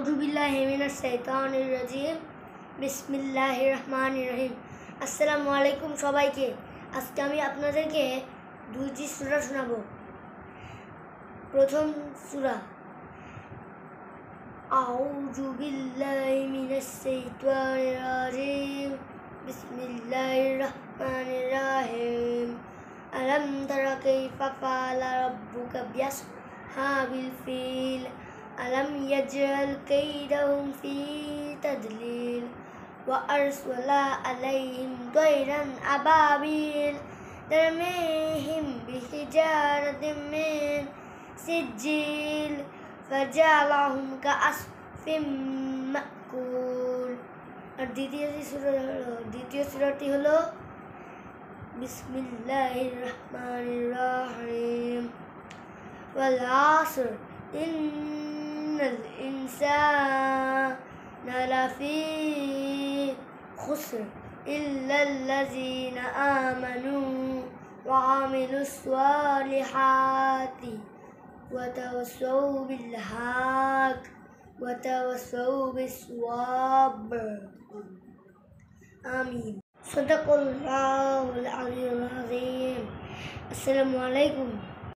আউযু বিল্লাহি মিনাশ শাইতানির রাজিম। বিসমিল্লাহির রহমানির রহিম। আসসালামু আলাইকুম সবাইকে। আজকে আমি আপনাদেরকে দুইটি সূরা শোনাবো। প্রথম সূরা আউযু বিল্লাহি মিনাশ শাইতানির রাজিম। বিসমিল্লাহির রহমানির রহিম। আলাম তারা কাইফা ফাআলা রাব্বুকা বিআসহাবিল ফিল ألم يجعل كيدهم في تضليل وأرسل عليهم طيرا أبابيل ترميهم بحجارة من سجيل فجعلهم كعصف مأكول। আর দ্বিতীয় সূরাটি হলো বিসমিল্লাহির রহমানির রহিম। ওয়াল আসর ইন্নাল ইনসানা লাফি খুসর ইল্লাল্লাযীনা আমানু ওয়া আমিলুস সালিহাতি ওয়া তাওয়াসসাউ বিল হক ওয়া তাওয়াসসাউ বিস সাবর। আমিন। সাদাকাল্লাহুল আলিয়্যুল আযীম। আসসালামু আলাইকুম।